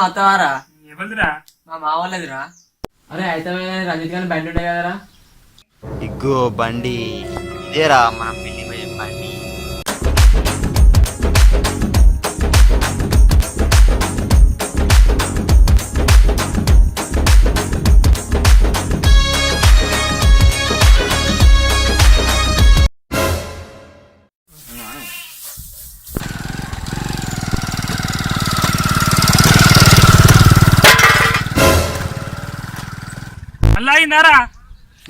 వస్తావారా? ఎవరిదిరా? మా మావాళ్ళదిరా. అరే అయితే రంజిత్ గారి బండి ఉంటాయి కదరా. ఇగ్గో బండి ఇదేరా మనం పెళ్లి పోయే బండి. అలా అయిందారా?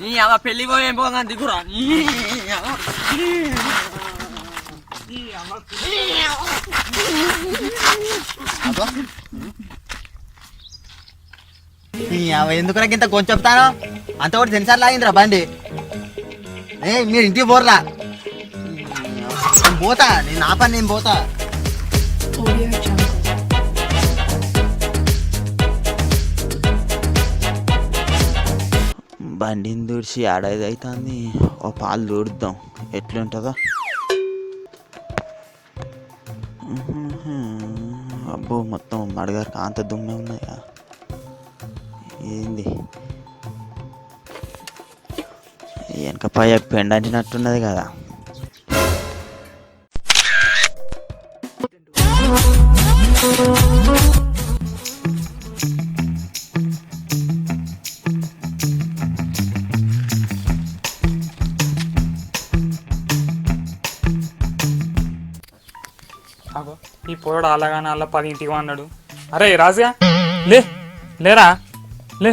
నీ అవ పెళ్లి పోయి పోగా దిగురా. ఎందుకు ఇంత కొంచెం చెప్తాను అంత కూడా సెన్సార్ లాగిందిరా బండి. మీరు ఇంటికి పోర్లా, నేను పోతా, నేను ఆ పని నేను పోతా. బండిని దూడిచి ఏడాది అవుతుంది. ఓ పాలు దూడుద్దాం ఎట్లుంటుందో. అబ్బో మొత్తం మడగారికి అంత దుమ్మే ఉన్నాయా ఏంది? వెనక పై పెండంచినట్టున్నది కదా. ఈ పోరాడు అలాగానే అలా 10 ఇంటికి అన్నాడు. అరే రాజుగా లే, లేరా లే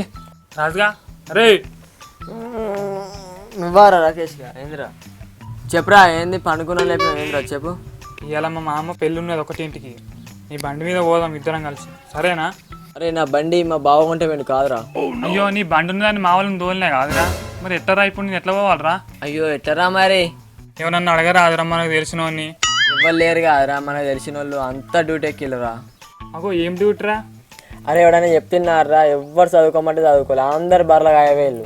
రాజుగా. అరే నువ్వారా రాకేష్ గా? ఏందిరా చెప్పురా, ఏంది పండుకున్నా లేపినా? ఏందిరా చెప్పు. ఇవాళ మా మామ పెళ్ళి ఉన్నది 1 ఇంటికి. నీ బండి మీద పోదాం ఇద్దరం కలిసి, సరేనా? అరే నా బండి మా బావ కొంటే మేము కాదురా. అయ్యో నీ బండి ఉన్నదని మా వాళ్ళని దోలినే కాదురా. మరి ఎట్టరా ఇప్పుడు నేను ఎట్లా పోవాలరా? అయ్యో ఎట్టరా మరి? ఏమన్నా అడగరా అదరా మనకు తెలిసిన వాడిని? ఇవ్వరు లేరు కాదురా మనకు తెలిసిన వాళ్ళు, అంతా డ్యూటీ ఎక్కిళ్ళరా. అగో ఏం డ్యూటీరా? అరే ఎవడైనా చెప్తున్నారా? ఎవ్వరు చదువుకోమంటే చదువుకోలే, అందరు బర్రెలు కాయవేళ్ళు.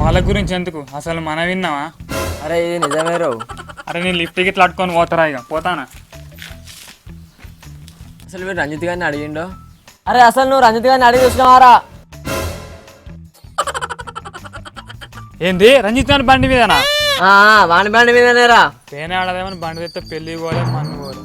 వాళ్ళ గురించి ఎందుకు, అసలు మనం విన్నావా? అరే ఇది నిజమే రావు. అరే నేను లిఫ్ట్ టికెట్లు అట్టుకొని పోతారా? ఇక పోతానా? అసలు మీరు రంజిత్ గారిని అడిగిండో? అరే అసలు నువ్వు రంజిత్ గారిని అడిగి చూసినావారా? ఏంది రంజిత్ గారి బండి మీదనా? వాని బండి మీదనేరా. తేనే ఆడదేమని బండి తెస్తే పెళ్లి పోలే మన్ను పోలే.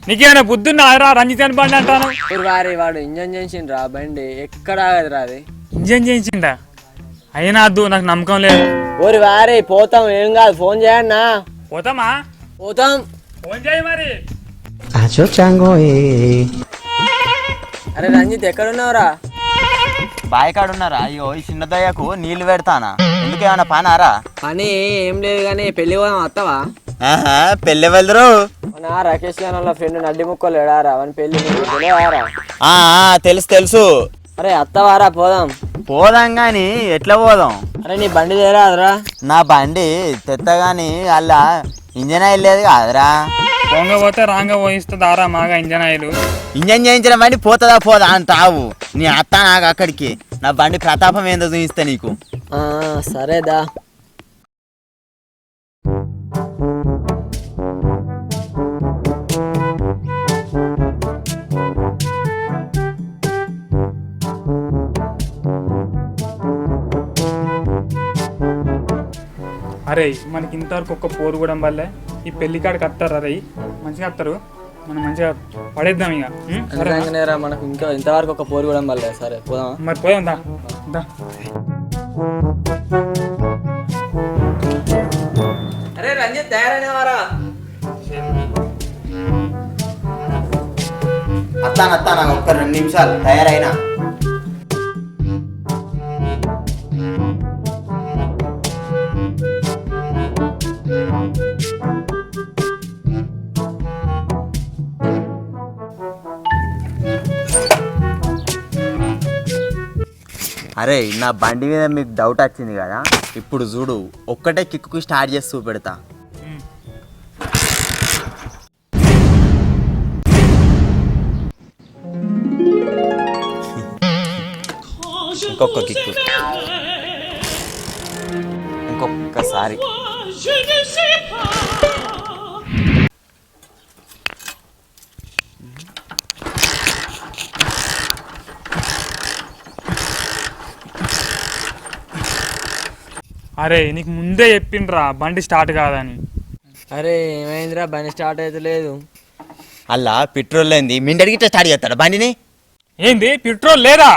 నీకేమైనా బుద్ధున్నా రంజిత్ గారి బండి అంటాను? వారి వాడు ఇంజన్ చేసిండ్రా బండి, ఎక్కడ ఆగదురా అది. ఇంజన్ చేయించిండా? అయినా అద్దు, నాకు నమ్మకం లేదు. ఓరి వారి పోతాం, ఏం కాదు, ఫోన్ చేయండి. పోతామా? పోతాం, ఫోన్ చేయి మరి. అరే రంజిత్ ఎక్కడున్నావురా? బావి కాడ ఉన్నారా? అయ్యో ఈ చిన్న దయ్యకు నీళ్లు పెడతానా, ఎందుకేమన్నా పనారా? పని ఏం లేదు కానీ పెళ్లి పోదాం, వస్తావా? పెళ్ళి వెళ్దరు. మన రాకేష్ గారి వాళ్ళ ఫ్రెండ్ నడ్డి ముక్కలు ఎడారా, వాని పెళ్లి తెలుసు తెలుసు. అరే అత్తవారా? పోదాం. పోదాం గాని ఎట్లా పోదాం? అరే నీ బండి తేరాదురా. నా బండి తెత్తగాని అలా ఇంజన్ ఆయిల్ లేదు కాదురా. పొంగ పోతే రాంగ పోయిస్తుందారా మాగా ఇంజన్ ఆయిల్. ఇంజన్ చేయించిన బండి పోతుందా పోదా అంటావు. నీ అత్త నాకు అక్కడికి నా బండి ప్రతాపం ఏందో చూపిస్తా నీకు. సరేదా. అరే మనకి ఇంతవరకు ఒక్క పోరు కూడా వల్లే ఈ పెళ్లి కాడికి వస్తారు. అరే మంచిగా వస్తారు, మనం మంచిగా పడేద్దాం ఇక. మనకు ఇంకా ఇంతవరకు ఒక పోరు కూడా వల్లే. సరే పోదాం మరి, పోదాం దా. అరే రంజిత్ తయారైనవారా? అత్తాను ఒక్క 2 నిమిషాలు తయారైనా. అరే నా బండి మీద మీకు డౌట్ వచ్చింది కదా, ఇప్పుడు చూడు ఒక్కటే కిక్కు స్టార్ట్ చేసి చూపెడతా. ఇంకొక కిక్కు, ఇంకొకసారి. అరే నీకు ముందే చెప్పిండ్రా బండి స్టార్ట్ కాదని. అరే ఏమైందిరా బండి స్టార్ట్ అయితే లేదు. అలా పెట్రోల్ లేని మిండడికి స్టార్ట్ చేస్తాడు బండిని. ఏంది పెట్రోల్ లేదా?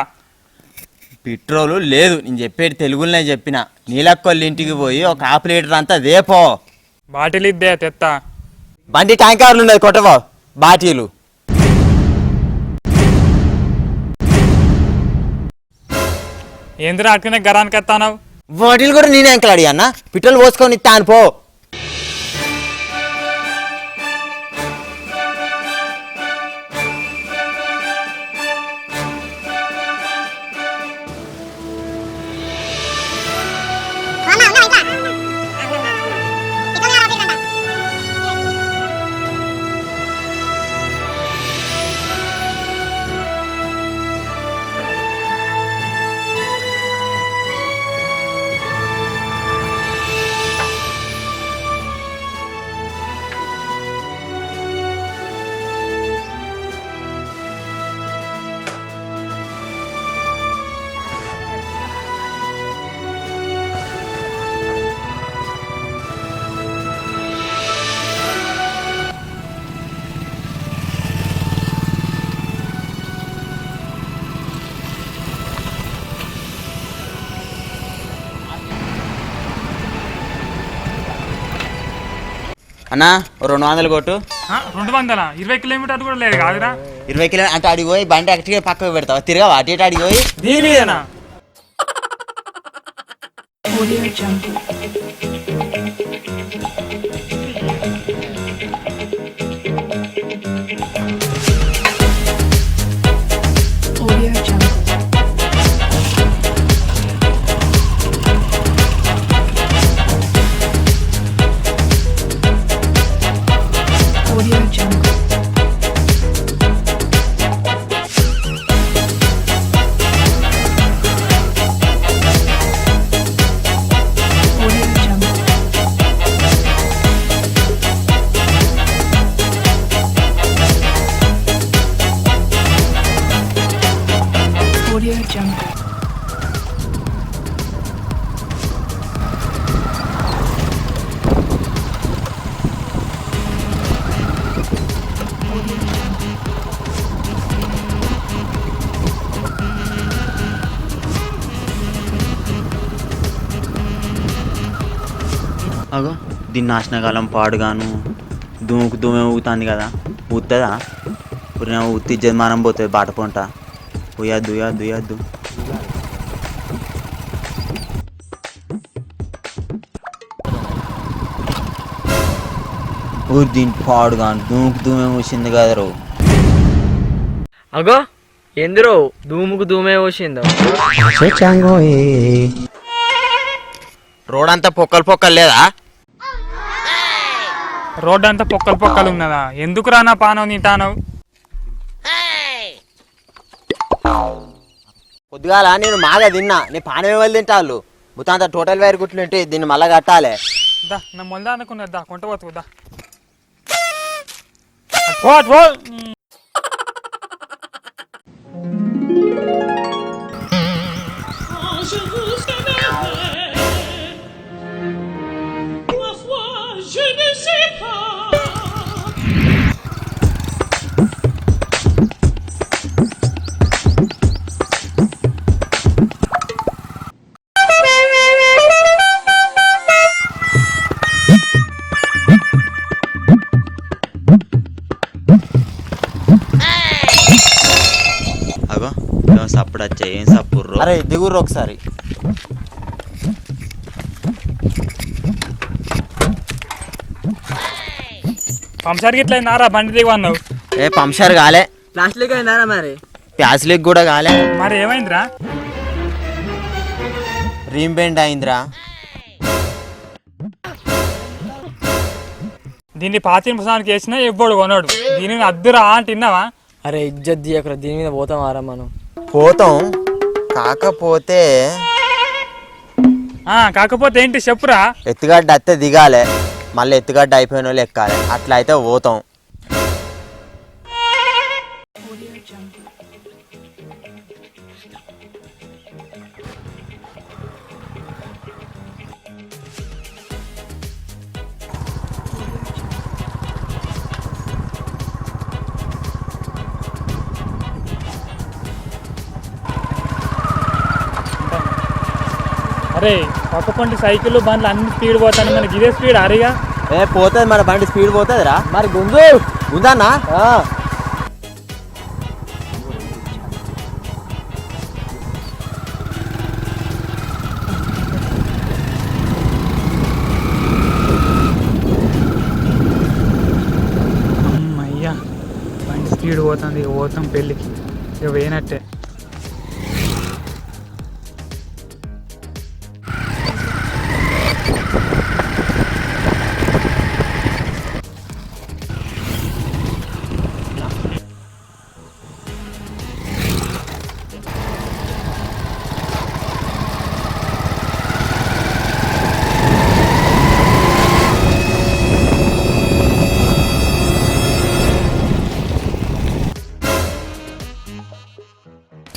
పెట్రోలు లేదు, నేను చెప్పేది తెలుగులోనే చెప్పిన. నీలక్కొల్లి ఇంటికి పోయి ఒక హాఫ్ లీటర్ అంతా దేపో. బాటిల్ ఇద్దే తెత్తా. బండి ట్యాంకర్లు ఉన్నాయి కొట్టవో బాటిలు. ఏందిరా అట్లనే గరానికి ఎత్తానావు? బాటిల్ కూడా నేనే అంకల్ అడిగా అన్న, పెట్రోల్ పోసుకొని ఇస్తాను పో. అన్నా 200 కొట్టు. 200? 20 కిలోమీటర్లు కూడా లేదు కాదురా. 20 కిలోమీటర్ అంటే అడిగి పోయి బండి అక్కడికి పక్కకు పెడతావా? తిరగా అటు ఇటు అడిగి పోయి. దీనిదేనా? అగో దీన్ని నాశనకాలం పాడుగాను దుమ్మే ఊగుతుంది కదా, ఊతుందా? ఇప్పుడు నేను ఊతి జన్మానం పోతుంది బాట పొంట. ఉయ్యద్దు ఉయ్యద్దు ఉయ్యద్దు. దీని పాడుగాను దుమ్మే మూసింది కదరు. అగో ఎందురో ధూముకు ధూమే వచ్చిందో. రోడ్ అంతా పొక్కలు పొక్కలు లేదా? రోడ్ అంతా పొక్కలు ఉన్నదా? ఎందుకు రానా పానవు తింటానవు? పొద్దుగాల నేను మాగా తిన్నా, నీ పానం ఎవరు తింటాళ్ళు? మొత్తం టోటల్ వైర్ కుట్లుంటే దీన్ని మళ్ళా కట్టాలి. దా నా మొలదా అనుకున్నదా కొంట పోతుదా. సప్పుడు వచ్చాయి, ఏం సప్పుడు? అరే దిగురు ఒకసారి. పంచర్ గిట్ల నారా బండి దిగు అన్నావు. ఏ పంచర్ కాలే. ప్లాస్టిక్ అయిందారా మరి? ప్యాస్లిక్ కూడా కాలే. మరి ఏమైందిరా? రీమ్ బెండ్ అయిందిరా. దీన్ని పాతిన పుస్తకానికి వేసినా ఎవ్వడు కొన్నాడు. దీనిని అద్దురా అంటున్నావా? అరే ఇజ్జత్ దియకురా, దీని మీద పోతాం ఆరా మనం. పోతాం, కాకపోతే కాకపోతే ఏంటి చెప్పురా. ఎత్తుగడ్డ అత్తే దిగాలి, మళ్ళీ ఎత్తుగడ్డ అయిపోయిన వాళ్ళు ఎక్కాలి, అట్లా అయితే పోతాం. అరే పక్కపంటి సైకిల్ బండ్లు అన్ని స్పీడ్ పోతాను, మనకి ఇదే స్పీడ్ అరిగా. పోతుంది మన బండి స్పీడ్ పోతుందిరా. మరి గుంజు ఉందన్నా. అమ్మయ్యా బండి స్పీడ్ పోతుంది, ఇక పోతాం పెళ్ళికి, ఇక పోయినట్టే.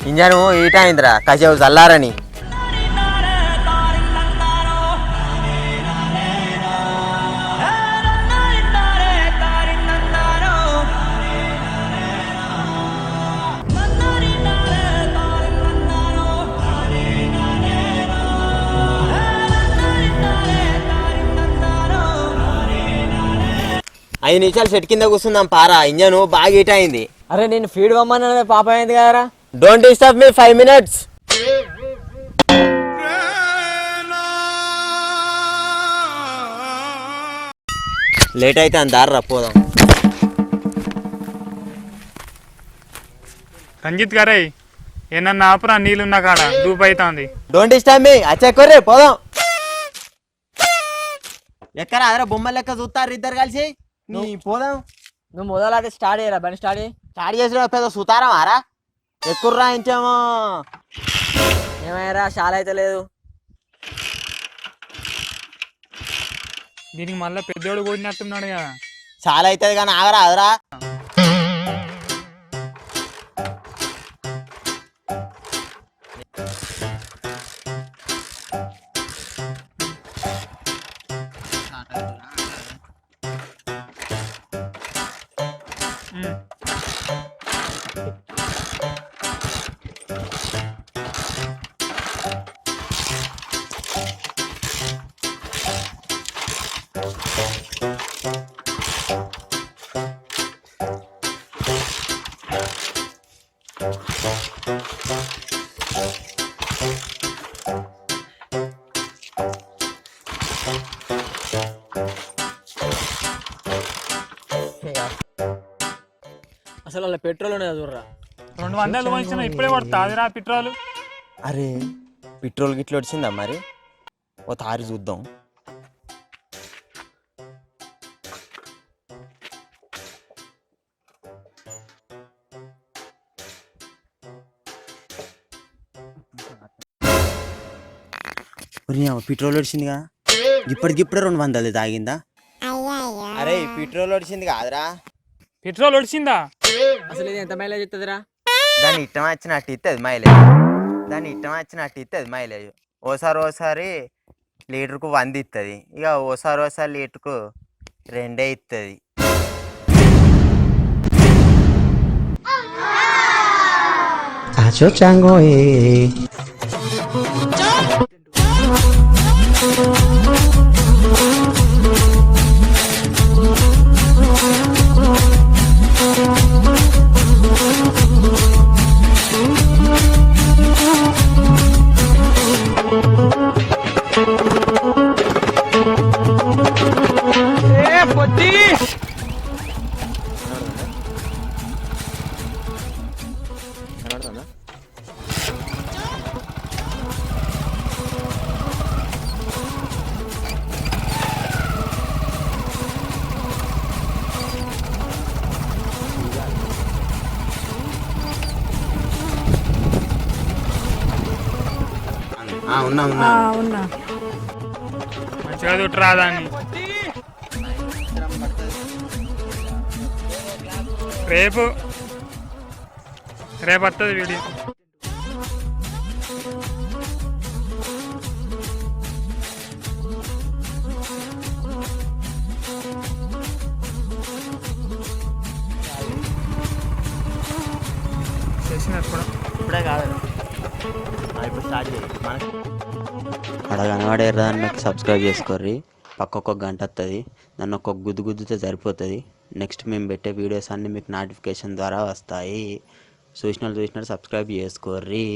ఇంజను ఈట అయిందిరా, కాసేపు చల్లారని. ఐదు నిమిషాలు చెట్టు కింద కూర్చుందాం పారా, ఇంజను బాగా ఈట అయింది. అరే నేను ఫీడ్ పమ్మన్నా పాప అయింది కదరా. Don't disturb me 5 minutes. Late అయితే అందారా పోదాం. రంజిత్ గారే ఏమన్నా ఆపురా, నీళ్ళున్నా కాడ దూపు అవుతుంది. డోంట్ డిస్టర్బ్ మీ, అచ్చెక్కర్రే పోదాం. ఎక్కరా అదరా బొమ్మలు లెక్క చూస్తారు ఇద్దరు కలిసి. పోదాం. నువ్వు మొదలాడే స్టార్ట్ చేయరా, బండి స్టార్ట్ చేసిన పెద్ద సుతారం ఆరా. ఎక్కుర్రా ఇంచేమో. ఏమయ్యారా చాలా అయితే లేదు. దీనికి మళ్ళీ పెద్దోడు కొట్టినట్టున్నాడు కదా. చాలా అవుతుంది కానీ ఆగరా అదరా. అసలు అలా పెట్రోల్ ఉన్నది చూడరా. 200 పోయించిన ఇప్పుడే పడుతుంది అదిరా పెట్రోల్. అరే పెట్రోల్ గిట్ల వచ్చిందా మరి, ఓ తారి చూద్దాం. పెట్రోల్ వచ్చిందిగా, ఇప్పటికిప్పుడే 200 తాగిందా. అరే పెట్రోల్ వచ్చింది కాదురా. పెట్రోల్ వచ్చిందా? అసలు ఇది ఎంత మైలేజ్ ఇస్తుందిరా? దాన్ని ఇష్టం వచ్చినట్టు ఇస్తుంది మైలేజ్. ఓసారి లీటర్కు 100 ఇస్తుంది, ఇక ఓసారి లీటర్కు 2 ఇస్తుంది. Acho chango ఉన్నా ఉన్నా ఉన్నా. మంచిగా చుట్టరా దాన్ని. రేపు వస్తుంది వీడియో. చేసినట్టు కూడా ఇప్పుడే కాదు ఇప్పుడు స్టార్ట్ చేయి అక్కడ కనబడేదాన్ని నాకు సబ్స్క్రైబ్ చేసుకోర్రి. పక్క ఒక గంట వస్తుంది, నన్ను ఒక గుద్దుతో సరిపోతుంది. నెక్స్ట్ మేము పెట్టే వీడియోస్ అన్నీ మీకు నోటిఫికేషన్ ద్వారా వస్తాయి. చూసినట్టు సబ్స్క్రైబ్ చేసుకోర్రి.